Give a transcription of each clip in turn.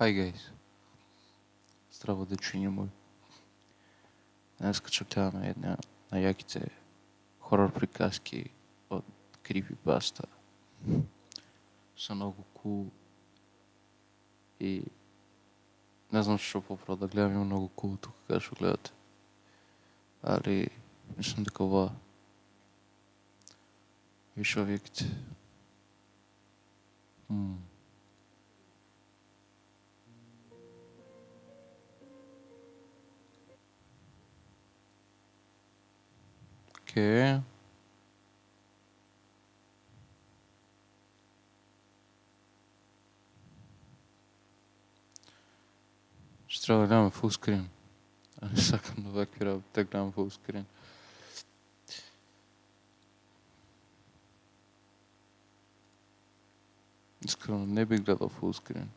Hi guys, здраво дечиња мој. Днеска чутаваме една на јаките хорор приказки од Creepypasta. Са многу cool и не знам што поправо да гледам, има многу cool тука кога што гледате. Али мислам дека ова више овеките. Окей. Ще трябва да гледаме фулскрин. А не сакам да вакви работи да гледам фулскрин. Искрено не би гледал фулскрин.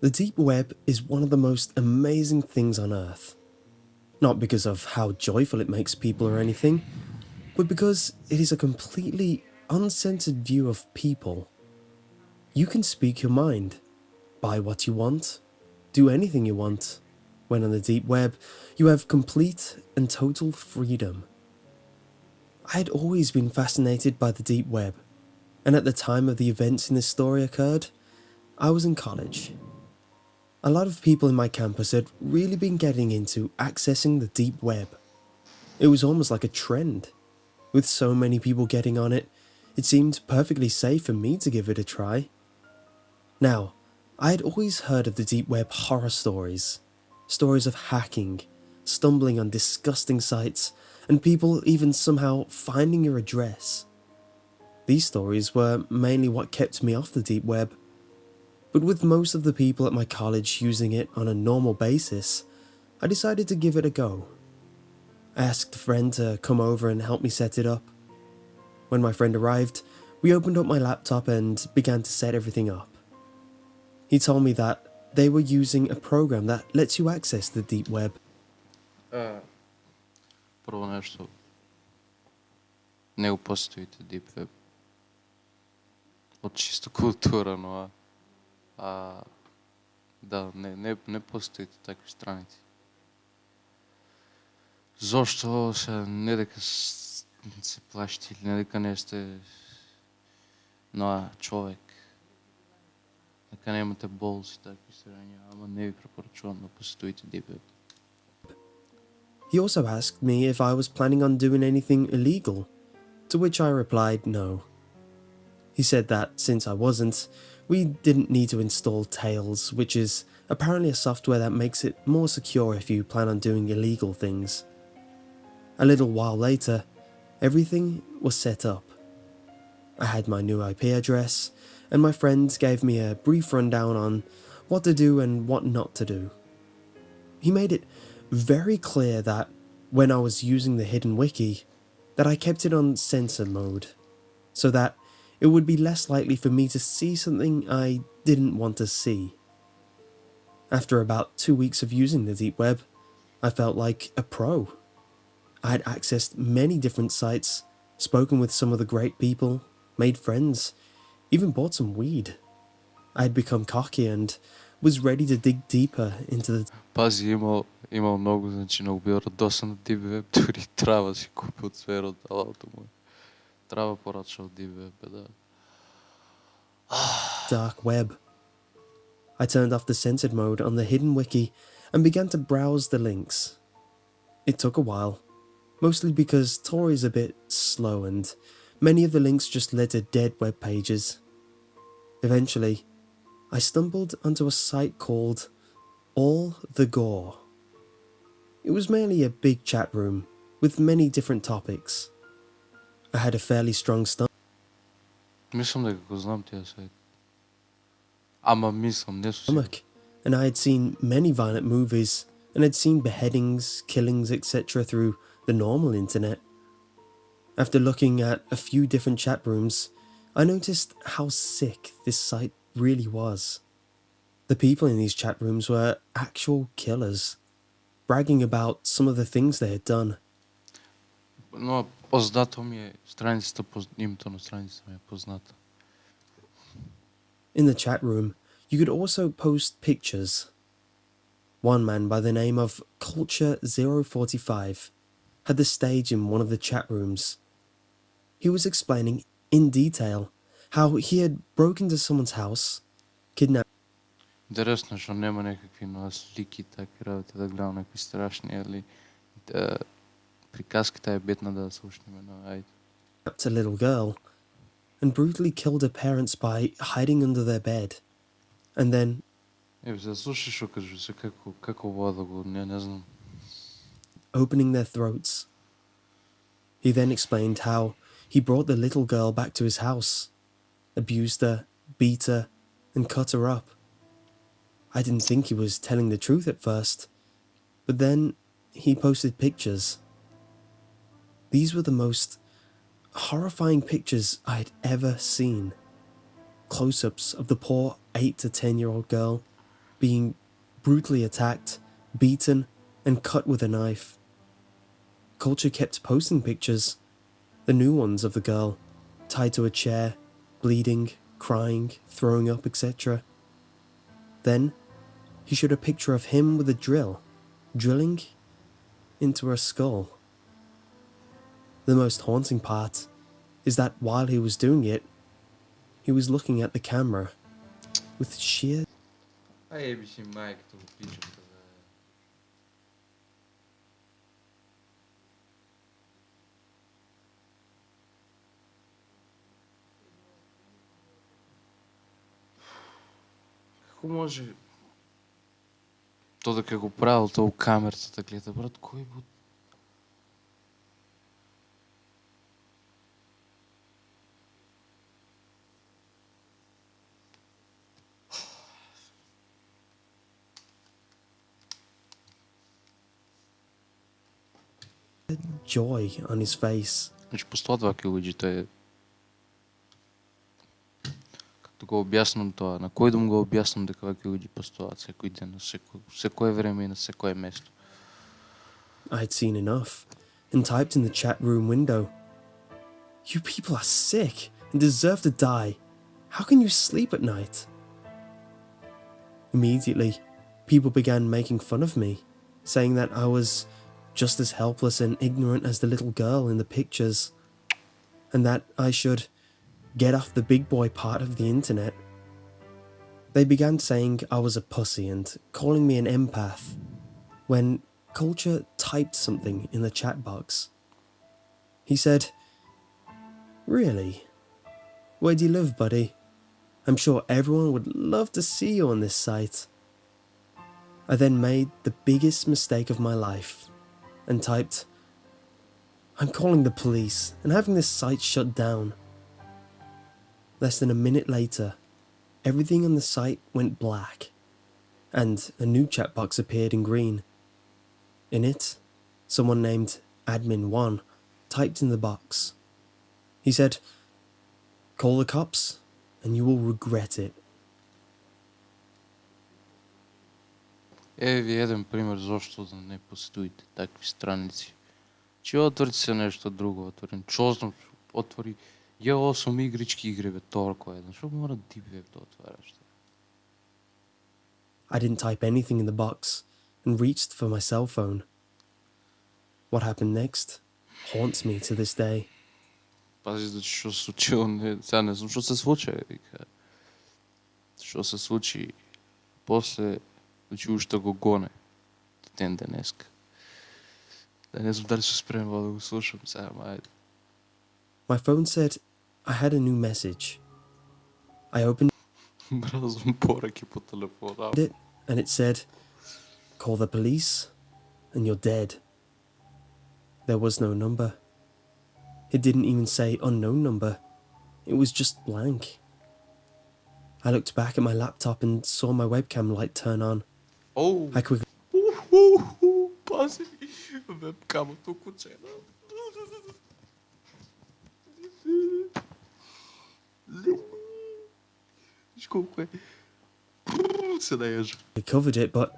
The deep web is one of the most amazing things on Earth. Not because of how joyful it makes people or anything, but because it is a completely uncensored view of people. You can speak your mind, buy what you want, do anything you want. When on the deep web, you have complete and total freedom. I had always been fascinated by the deep web, and at the time of the events in this story occurred, I was in college. A lot of people in my campus had really been getting into accessing the deep web. It was almost like a trend. With so many people getting on it, it seemed perfectly safe for me to give it a try. Now, I had always heard of the deep web horror stories of hacking, stumbling on disgusting sites, and people even somehow finding your address. These stories were mainly what kept me off the deep web. But with most of the people at my college using it on a normal basis, I decided to give it a go. I asked a friend to come over and help me set it up. When my friend arrived, we opened up my laptop and began to set everything up. He told me that they were using a program that lets you access the deep web. Прво нешто, не го постоите deep web. Од чисто културно, да, не постоите такви страници. Зошто се не дека се плашите или не дека не сте човек, дека немате болс и такви срања, ама не ви препорачувам да постоите deep web. He also asked me if I was planning on doing anything illegal, to which I replied no. He said that since I wasn't, we didn't need to install Tails, which is apparently a software that makes it more secure if you plan on doing illegal things. A little while later, everything was set up. I had my new IP address, and my friend gave me a brief rundown on what to do and what not to do. He made it very clear that when I was using the hidden wiki, that I kept it on censor mode, so that it would be less likely for me to see something I didn't want to see. After about 2 weeks of using the deep web, I felt like a pro. I had accessed many different sites, spoken with some of the great people, made friends, even bought some weed. I had become cocky and was ready to dig deeper into the... Пази, имал многу, значи многу бил радосан на deep web, дури трава си купи од свер од алото му. Трава порача од deep web, да. Dark web. I turned off the censored mode on the hidden wiki and began to browse the links. It took a while, mostly because Tor is a bit slow and many of the links just led to dead web pages. Eventually, I stumbled onto a site called All the Gore. It was mainly a big chat room with many different topics. I had a fairly strong Мислам дека го знам тие сајт. Ама мислам, не сум stomach, and I had seen many violent movies and had seen beheadings, killings, etc. through the normal internet. After looking at a few different chat rooms, I noticed how sick this site really was. The people in these chat rooms were actual killers, bragging about some of the things they had done. Но познато ми е страницата, името на страницата ми е позната. In the chat room, you could also post pictures. One man by the name of Culture 045 had the stage in one of the chat rooms. He was explaining in detail how he had broken into someone's house, kidnapped Интересно, що нема някакви нова слики, такви работи, да гледам някакви страшни, али приказката е бедна да слушнем, но айде. a little girl and brutally killed her parents by hiding under their bed. And then За слушай, що кажу се, како вода го, не знам. opening their throats. He then explained how he brought the little girl back to his house, abused her, beat her, and cut her up. I didn't think he was telling the truth at first, but then he posted pictures. These were the most horrifying pictures I'd ever seen. Close-ups of the poor 8 to 10-year-old girl being brutally attacked, beaten, and cut with a knife. Culture kept posting pictures, the new ones of the girl, tied to a chair, bleeding, crying, throwing up, etc. Then, he showed a picture of him with a drill, drilling into her skull. The most haunting part is that while he was doing it, he was looking at the camera with sheer Еби си майката го пичата, бе. Како може то дека го правил тоа камерата да гледа, брат, кој бу... joy on his face. Значи постојат ваки луѓе, тоа е... Както го објаснам тоа, на кој дом го објаснам дека ваки луѓе постојат секој ден, на секое време и на секое место. I'd seen enough, and typed in the chat room window, "You people are sick and deserve to die. How can you sleep at night?" Immediately, people began making fun of me, saying that I was just as helpless and ignorant as the little girl in the pictures, and that I should get off the big boy part of the internet. They began saying I was a pussy and calling me an empath, when Culture typed something in the chat box. He said, "Really? Where do you live, buddy? I'm sure everyone would love to see you on this site." I then made the biggest mistake of my life and typed, "I'm calling the police and having this site shut down." Less than a minute later, everything on the site went black, and a new chat box appeared in green. In it, someone named Admin1 typed in the box. He said, "Call the cops and you will regret it." Еви еден пример зошто да не постоите такви страници. Че отвори се нешто друго, отворим чознам, отвори J8 игрички игри, бе, толкова едно. Шо мора Deep Web да отваряш? I didn't type anything in the box and reached for my cell phone. What happened next haunts me to this day. Пази, значи, шо се случило, сега не знам шо се случи, вика. Шо се случи после, значи уште го гоне до ден денеска. Да не знам дали се спремва да го слушам сега, мајде. My phone said I had a new message. I opened Мразам пораки по телефона. it and it said, "Call the police and you're dead." There was no number. It didn't even say unknown number. It was just blank. I looked back at my laptop and saw my webcam light turn on. Оу! I quickly Пази! Вебкамото кучена. Виж колко е. Се наяжа. covered it, but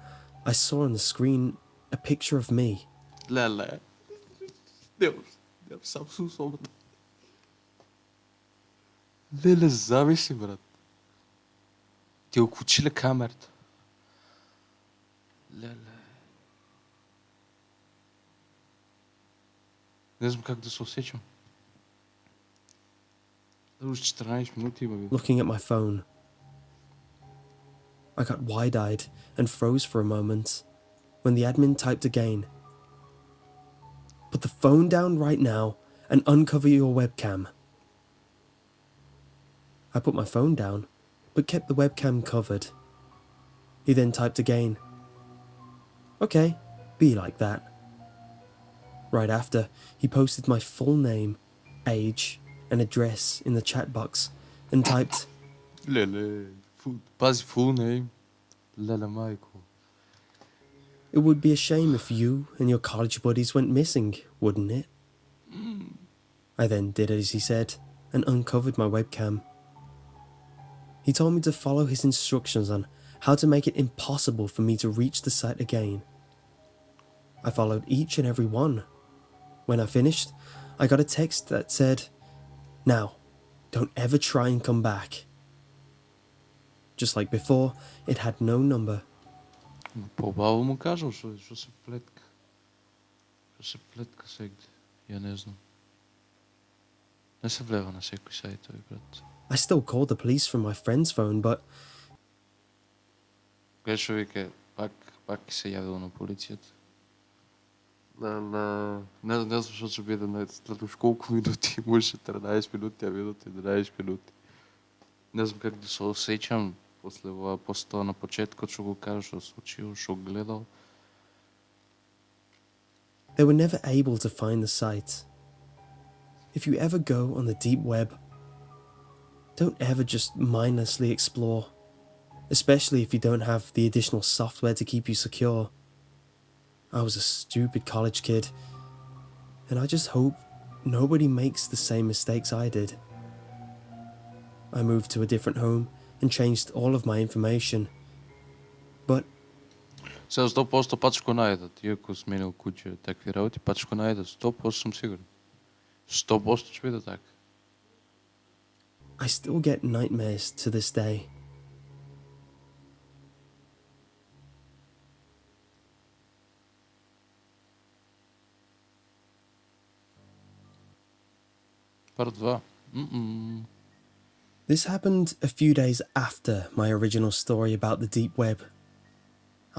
I saw on the screen a picture of me. Леле. Нямам сам слушал. Леле, зависи, брат. Ти окучи ли камерата? Леле. Не знам как да се усечам. Уж 14 минути има. Looking at my phone. I got wide-eyed and froze for a moment when the admin typed again. Put the phone down right now and uncover your webcam. I put my phone down, but kept the webcam covered. He then typed again. Okay, be like that. Right after, he posted my full name, age, and address in the chat box and typed, Леле. Пази full name. Леле майко. "It would be a shame if you and your college buddies went missing, wouldn't it?" I then did as he said and uncovered my webcam. He told me to follow his instructions on how to make it impossible for me to reach the site again. I followed each and every one. When I finished, I got a text that said, "Now, don't ever try and come back." Just like before, it had no number. По-бавно му кажал, що се плетка. Що се плетка сегде. Я не знам. Не се влева на всеки сайт, той брат. I still called the police from my friend's phone, but Грешо вика, пак се явил на полицията. Не знам защо ще биде след уж колко минути. Може 13 минути, а минути 11 минути. Не знам как да се усечам после това на почетко, че го кажа, що се учил, що гледал. they were never able to find the site. If you ever go on the deep web, don't ever just mindlessly explore, especially if you don't have the additional software to keep you secure. I was a stupid college kid, and I just hope nobody makes the same mistakes I did. I moved to a different home and changed all of my information, but Сега 100% пак ще го найдат. И ако сменил куче такви работи, пак ще го найдат. 100% съм сигурен. 100% ще биде така. I still get nightmares to this day. Part 2. This happened a few days after my original story about the deep web.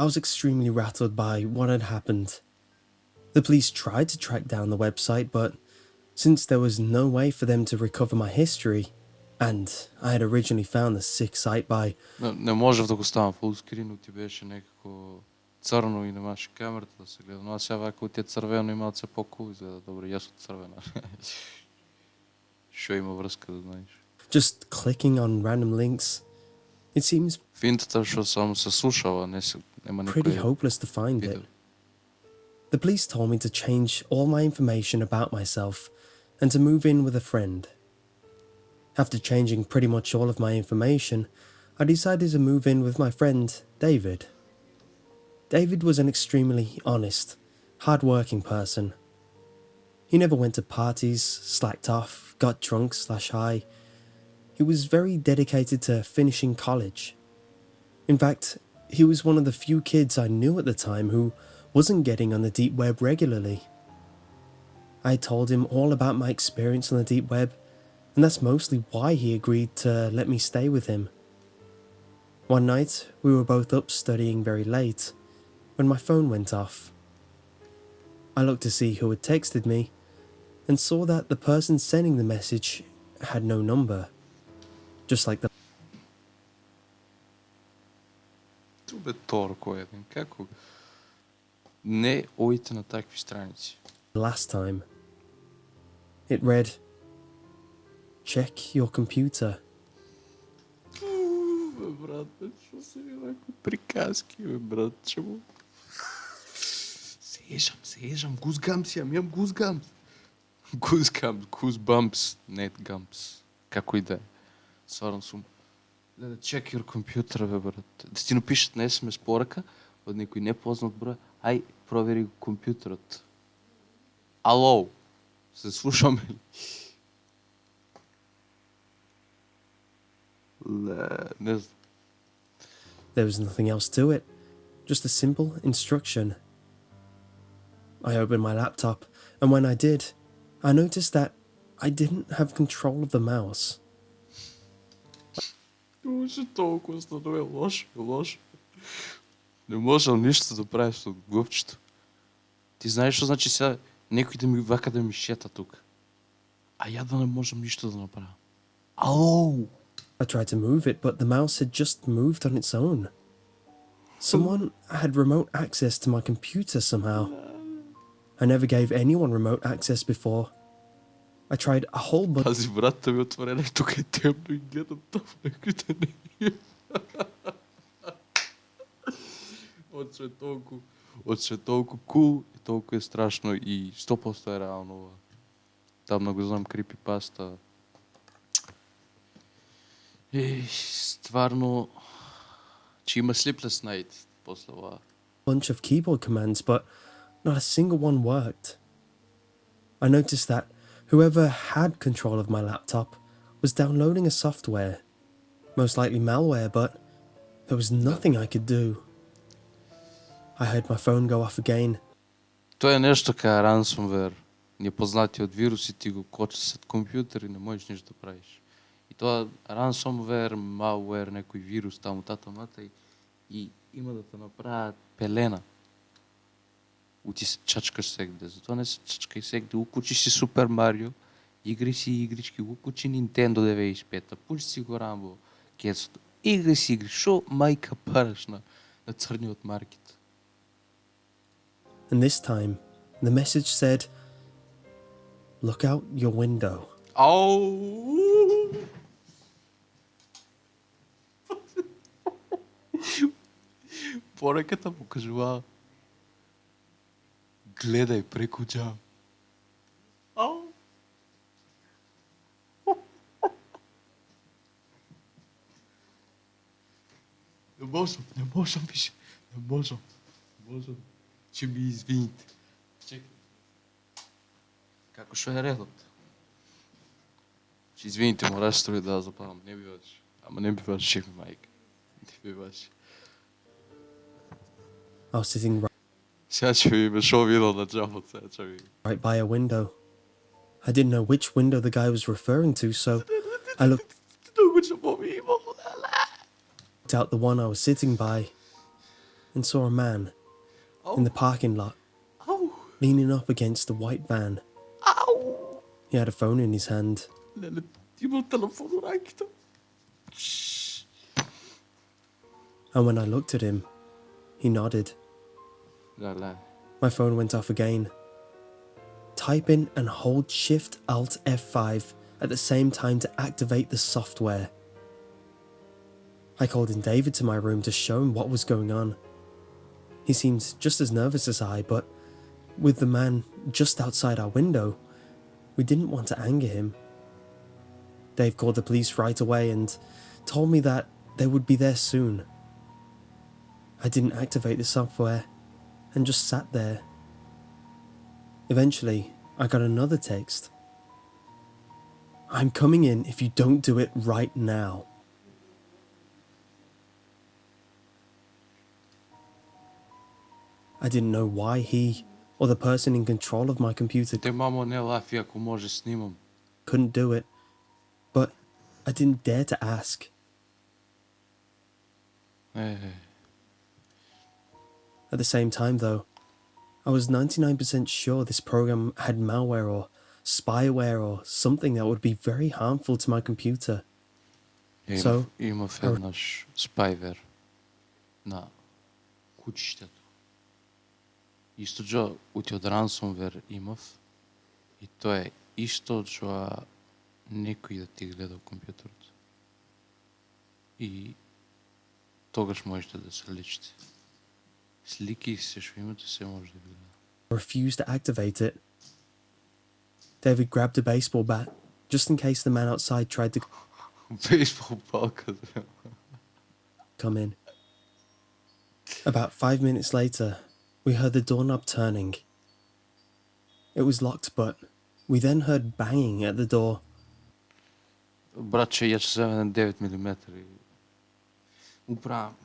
I was extremely rattled by what had happened. The police tried to track down the website, but since there was no way for them to recover my history, and I had originally found the sick site by Не можех да го ставам фулскрин, но ти беше някакво църно и нямаше камерата да се гледа. Но аз сега ако ти е цървено и малце по-кул изгледа. Добре, и аз от цървена. Що има връзка, да знаеш. just clicking on random links. It seems Финтата, защото само се слушала, нема pretty никой hopeless to find видео. it. The police told me to change all my information about myself and to move in with a friend. After changing pretty much all of my information, I decided to move in with my friend, David. David was an extremely honest, hard-working person. He never went to parties, slacked off, got drunk/high. He was very dedicated to finishing college. In fact, he was one of the few kids I knew at the time who wasn't getting on the deep web regularly. I told him all about my experience on the deep web, and that's mostly why he agreed to let me stay with him. One night, we were both up studying very late when my phone went off. I looked to see who had texted me and saw that the person sending the message had no number, just like the Бе, торко един. Како? Не ойте на такви страници. last time. It read, "Check your computer." Бе, брат, бе, що се ми някакви приказки, бе, брат, чему? Сежам, гузгамс имам гузгамс. Goosebumps, net gumps. Како и да е. Сварно сум. Да check your computer, бе, брат. Да ти напишат на SMS порака от некој непознат број. Ај, провери компјутерот. Ало, се слушаме ли? Не знам. There was nothing else to it, just a simple instruction. I opened my laptop, and when I did, I noticed that I didn't have control of the mouse. Може толкова да е лошо, е лошо. Не можел нищо да правиш с глупчето. Ти знаеш, що значи сега някой да ми вака да ми шета тук. А я да не можем нищо да направя. Ау! I tried to move it, but the mouse had just moved on its own. Someone had remote access to my computer somehow. I never gave anyone remote access before. I tried a whole bunch. Тази врата ми отворена и тук е темно и гледам там някъде не. Отже е толкова кул и толкова е страшно и 100% е реално. Там да го знам крипипаста. И стварно, че има Sleepless Night после това. Bunch of keyboard commands, but not a single one worked. I noticed that whoever had control of my laptop was downloading a software, most likely malware, but there was nothing I could do. I heard my phone go off again. То е нещо като ransomware. Непознати от вируси ти го кочат след компютър и не можеш нищо да правиш. И това ransomware, malware, някой вирус там от татамата и има да те направят пелена. Ти се чачкаш сегде. Затова не се чачкай сегде. Укучи си Супер Марио, игри си игрички, укучи Nintendo 95-та, пуши си го Рамбо, кецото. Игри си игри. Шо майка параш на църни от маркет. And this time, the message said, "Look out your window." Ау! Поръката му кажува: гледай преко джам. Ау! Не можем, виж. Не можем. Че ми извините. Чекай. Како шо е редот? Че извините, мораш строи да запавам. Не биваш. Ама не биваш, шеф майка. Не биваш. I was sitting Сега ще ви шо видео на джамот, сега ще ви. right by a window. I didn't know which window the guy was referring to, so I looked out the one I was sitting by and saw a man in the parking lot, leaning up against the white van. He had a phone in his hand. And when I looked at him, he nodded. My phone went off again. Type in and hold Shift Alt F5 at the same time to activate the software. I called in David to my room to show him what was going on. He seemed just as nervous as I, but with the man just outside our window, we didn't want to anger him. Dave called the police right away and told me that they would be there soon. I didn't activate the software and just sat there. Eventually, I got another text. "I'm coming in if you don't do it right now." I didn't know why he or the person in control of my computer Те мамо не лафи, ако може снимам. couldn't do it, but I didn't dare to ask. At the same time, though, I was 99% sure this program had malware or spyware or something that would be very harmful to my computer. Имав еднаш спайвер на кучището. Исто джо ути од ransomware имав и тоа е исто джо некој да ти гледа компјутерот. И тогаш можете да се личите. Слики се шо имате, се може да гледа. I refused to activate it. David grabbed a baseball bat, just in case the man outside tried to Бейсбол палка. come in. About 5 minutes later, we heard the doorknob turning. It was locked, but we then heard banging at the door. Братче, ја ќе вземе на 9 мм. Управам.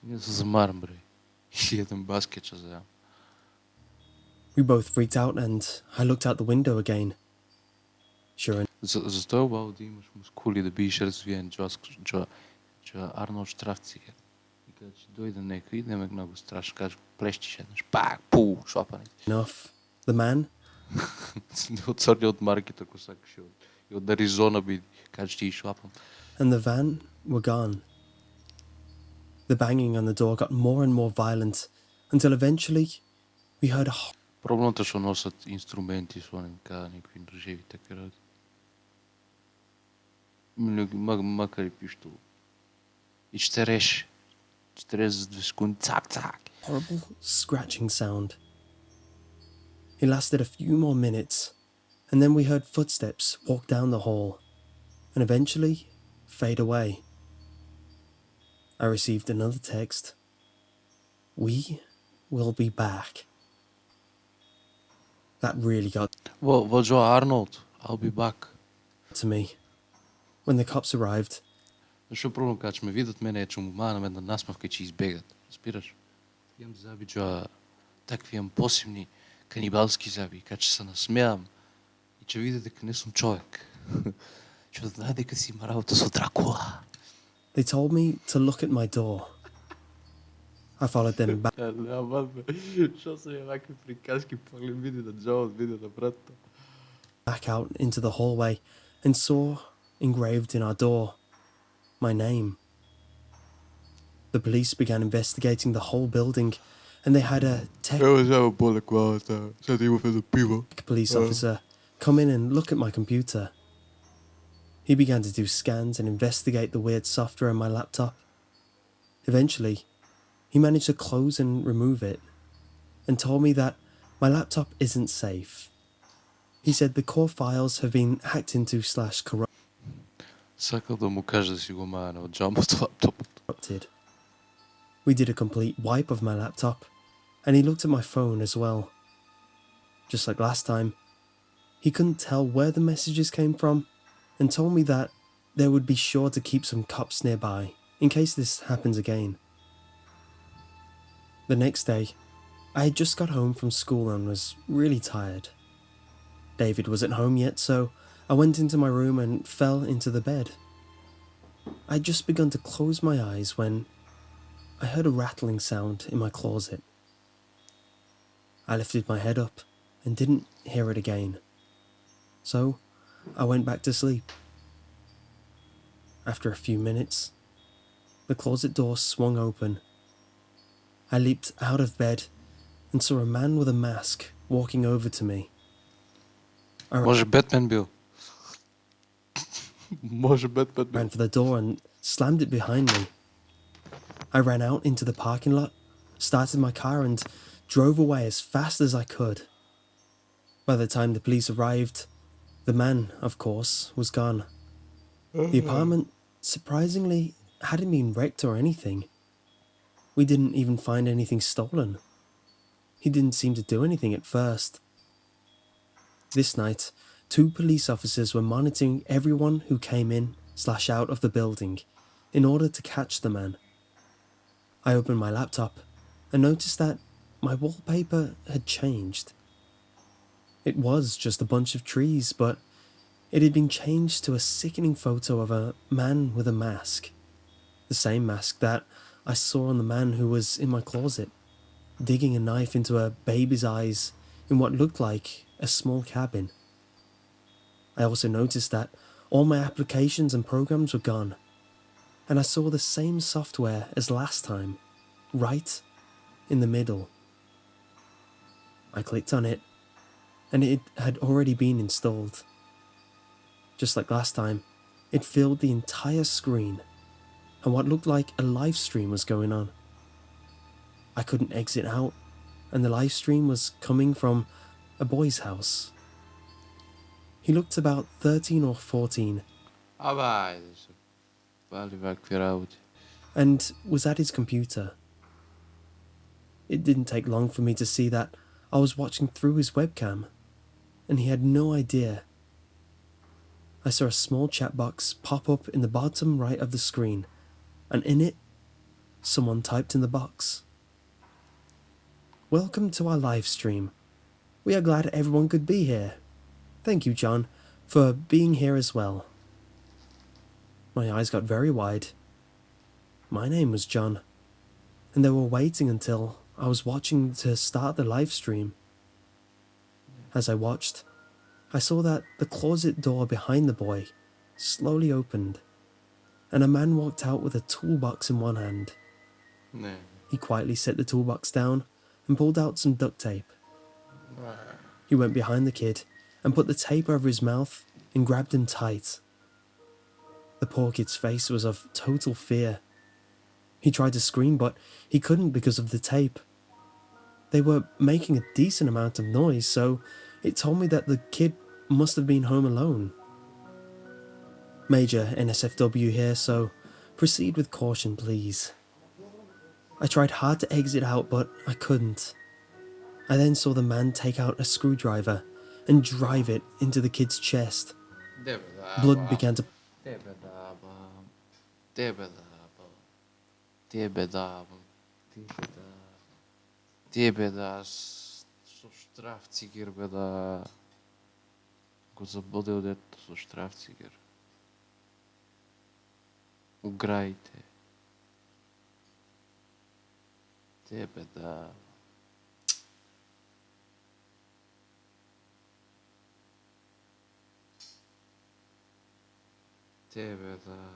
Не се замарам, бре. И един баскет ще вземам. We both freaked out and I looked out the window again. Sure Защо е обало да имаш мускули, да бидеш развиен, че Арнолд Штрафцигер. И каже, че дойде некой, да ме много страшно, каже, плещиш еднъж, пак, пул, шлапане. enough, the man, От сърди от маркета, ако сакаш, и от Аризона би, каже, че ти шлапам. and the van were gone. The banging on the door got more and more violent until eventually we heard a Проблемът е, че носят инструменти, слоним када, някакви нържеви, така ради. Макар и пищо. И ще реше. Ще реше за 2 секунди. Цак, цак. horrible scratching sound. It lasted a few more minutes, and then we heard footsteps walk down the hall, and eventually fade away. I received another text. We will be back. That really got What Joe Arnold? I'll be back. to me. When the cops arrived, Защо проблем кажа, че ме видят мене, че му манам една насмавка и че избегат. Разбираш? Имам заби, Джо, такви имам посимни канибалски заби, така че се насмявам и че видя дека не съм човек. Че да знае дека си има работа с Дракула. they told me to look at my door. I followed them back out into the hallway and saw engraved in our door my name. The police began investigating the whole building, and they had a tech police officer come in and look at my computer. He began to do scans and investigate the weird software on my laptop. Eventually, he managed to close and remove it, and told me that my laptop isn't safe. He said the core files have been hacked into / Сакал да му кажа да си го мане от джамбото лаптопа. corrupted. We did a complete wipe of my laptop, and he looked at my phone as well. Just like last time, he couldn't tell where the messages came from, and told me that they would be sure to keep some cops nearby in case this happens again. The next day, I had just got home from school and was really tired. David wasn't home yet, so I went into my room and fell into the bed. I'd just begun to close my eyes when I heard a rattling sound in my closet. I lifted my head up and didn't hear it again. So I went back to sleep. After a few minutes, the closet door swung open. I leaped out of bed and saw a man with a mask walking over to me. Може Бетмен бил. Може Бетмен бил. Ran for the door and slammed it behind me. I ran out into the parking lot, started my car and drove away as fast as I could. By the time the police arrived, the man, of course, was gone. The apartment, surprisingly, hadn't been wrecked or anything. We didn't even find anything stolen. He didn't seem to do anything at first. This night, 2 police officers were monitoring everyone who came in / out of the building in order to catch the man. I opened my laptop and noticed that my wallpaper had changed. It was just a bunch of trees, but it had been changed to a sickening photo of a man with a mask. The same mask that I saw on the man who was in my closet, digging a knife into a baby's eyes in what looked like a small cabin. I also noticed that all my applications and programs were gone, and I saw the same software as last time, right in the middle. I clicked on it, and it had already been installed. Just like last time, it filled the entire screen, and what looked like a live stream was going on. I couldn't exit out, and the live stream was coming from a boy's house. He looked about 13 or 14 Абе, се. Вали вакви работи. and was at his computer. It didn't take long for me to see that I was watching through his webcam, and he had no idea. I saw a small chat box pop up in the bottom right of the screen, and in it Someone typed in the box. Welcome to our live stream. We are glad everyone could be here. Thank you, John, for being here as well. My eyes got very wide. My name was John, and they were waiting until I was watching to start the live stream. As I watched, I saw that the closet door behind the boy slowly opened, and a man walked out with a toolbox in one hand. Ne. He quietly set the toolbox down and pulled out some duct tape. He went behind the kid and put the tape over his mouth and grabbed him tight. The poor kid's face was of total fear. He tried to scream, but he couldn't because of the tape. They were making a decent amount of noise, so it told me that the kid must have been home alone. Major NSFW here, so proceed with caution, please. I tried hard to exit out, but I couldn't. I then saw the man take out a screwdriver and drive it into the kid's chest. Blood began to... Со штрафцигер бе да го забодел детето со штрафцигер. Уграите. Тебе да... Тебе да...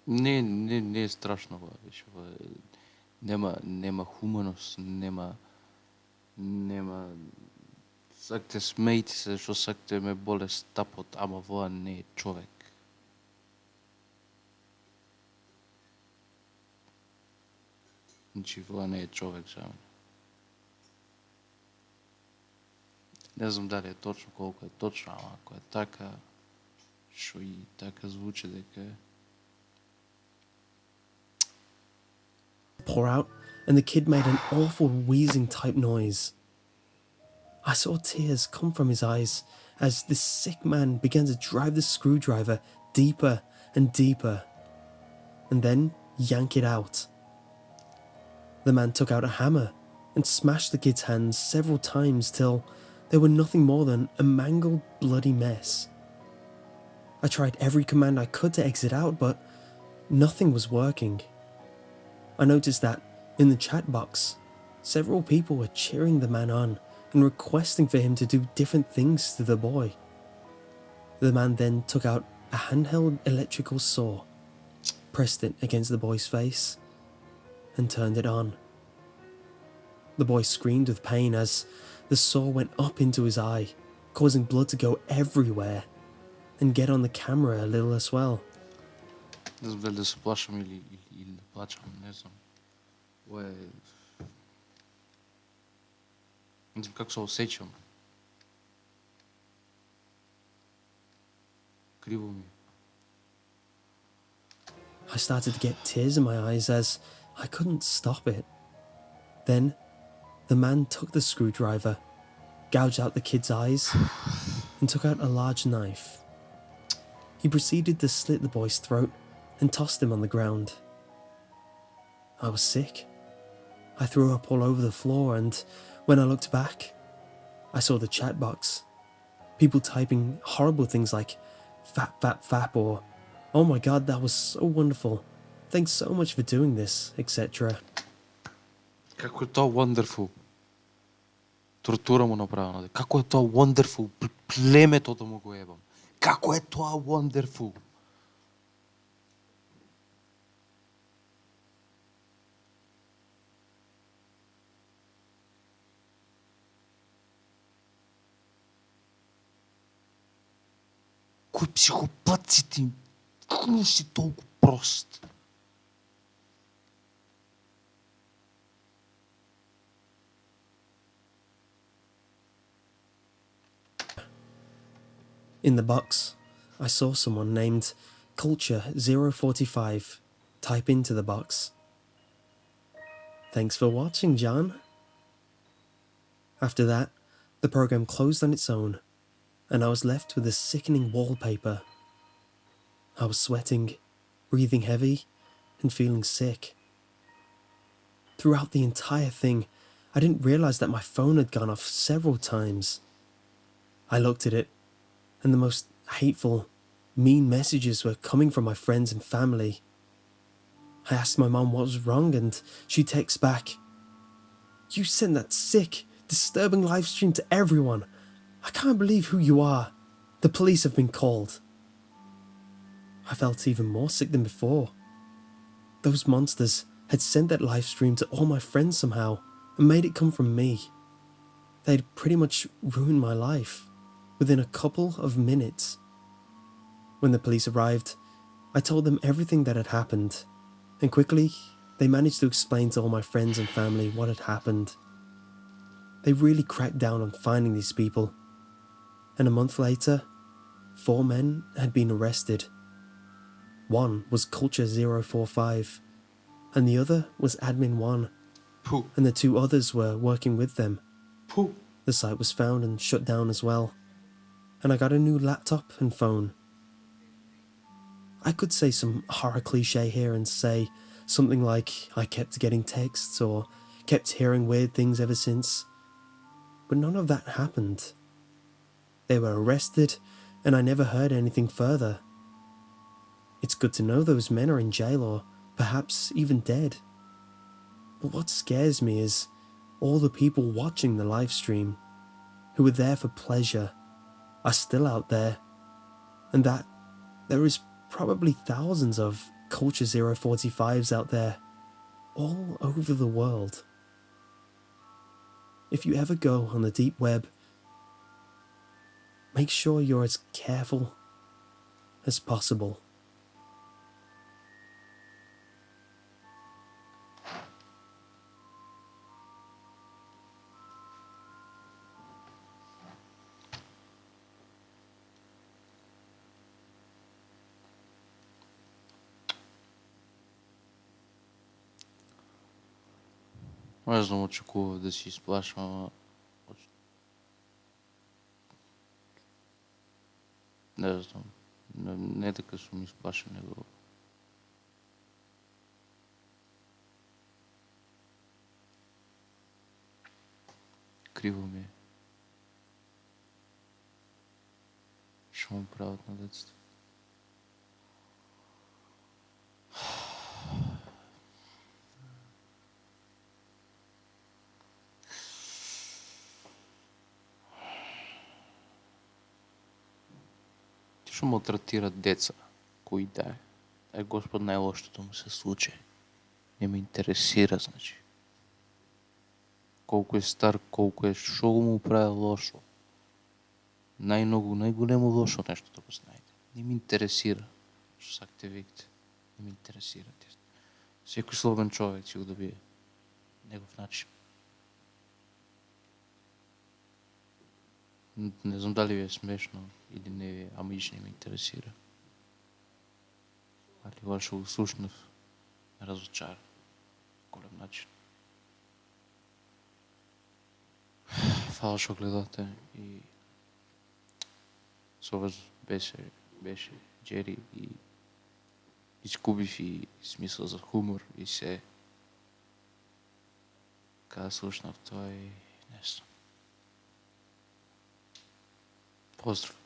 Не е страшно, бе, виж, бе. Нема хуманост, нема... Сакте смејте се, што сакте ме боле стапот, ама воа не е човек. Значи воа не е човек за мене. Не знам дали е точно, колко е точно, ама ако е така, шо и така звучи дека е. pour out, and the kid made an awful wheezing type noise. I saw tears come from his eyes as this sick man began to drive the screwdriver deeper and deeper, and then yank it out. The man took out a hammer and smashed the kid's hands several times till they were nothing more than a mangled, bloody mess. I tried every command I could to exit out, but nothing was working. I noticed that, in the chat box, several people were cheering the man on and requesting for him to do different things to the boy. The man then took out a handheld electrical saw, pressed it against the boy's face, and turned it on. The boy screamed with pain as the saw went up into his eye, causing blood to go everywhere, and get on the camera a little as well. Не знам дали да се плашам или да плачам, не знам. Не знам как се осеćам. Криво ми. I started to get tears in my eyes as I couldn't stop it. Then, the man took the screwdriver, gouged out the kid's eyes, and took out a large knife. He proceeded to slit the boy's throat and tossed him on the ground. I was sick. I threw up all over the floor, and when I looked back, I saw the chat box. People typing horrible things like fap fap fap or oh my god, that was so wonderful. Thanks so much for doing this, etc. Како е тоа wonderful? Тортура му направено. Како е тоа wonderful? Племето да му го ебам. Како е тоа wonderful? Кој психопат си ти? Како си толку прост? In the box, I saw someone named Culture 045 type into the box. Thanks for watching, John. After that, the program closed on its own, and I was left with a sickening wallpaper. I was sweating, breathing heavy, and feeling sick. Throughout the entire thing, I didn't realize that my phone had gone off several times. I looked at it, and the most hateful, mean messages were coming from my friends and family. I asked my mom what was wrong, and she texts back, "You sent that sick, disturbing live stream to everyone. I can't believe who you are. The police have been called." I felt even more sick than before. Those monsters had sent that live stream to all my friends somehow and made it come from me. They'd pretty much ruined my life within a couple of minutes. When the police arrived, I told them everything that had happened, and quickly they managed to explain to all my friends and family what had happened. They really cracked down on finding these people, and a month later, 4 men had been arrested. One was Culture 045, and the other was Admin 1, Pooh. and the 2 others were working with them. Pooh. The site was found and shut down as well, and I got a new laptop and phone. I could say some horror cliche here and say something like I kept getting texts or kept hearing weird things ever since, but none of that happened. They were arrested, and I never heard anything further. It's good to know those men are in jail or perhaps even dead. But what scares me is all the people watching the live stream, who were there for pleasure, are still out there, and that there is probably thousands of Culture 045s out there, all over the world. If you ever go on the deep web, make sure you're as careful as possible. Не знам, очакувах да си изплашвам, ама... Не знам. Не така съм изплашен, него. Криво ми е. Ще му правят на децата. Ти ще малтретират деца. Кои да е? Ай Господ, най-лошото му се случи. Не ме интересира, значи. Колко е стар, колко е, шо го му прави лошо. Най-много, най-големо лошо нещо да го знаете. Не ме интересира. Що сакте викте. Не ме интересира. Всеки слобен човек си го добие. Негов начин. Не знам дали ви е смешно или не ви е, ама ич не ме интересира. Ali vašu slušnost razočara golem način. Fala što gledate i с вас беше Джери и изгубих и смисъл за хумор и се kada слушнах той нещо. Поздрав!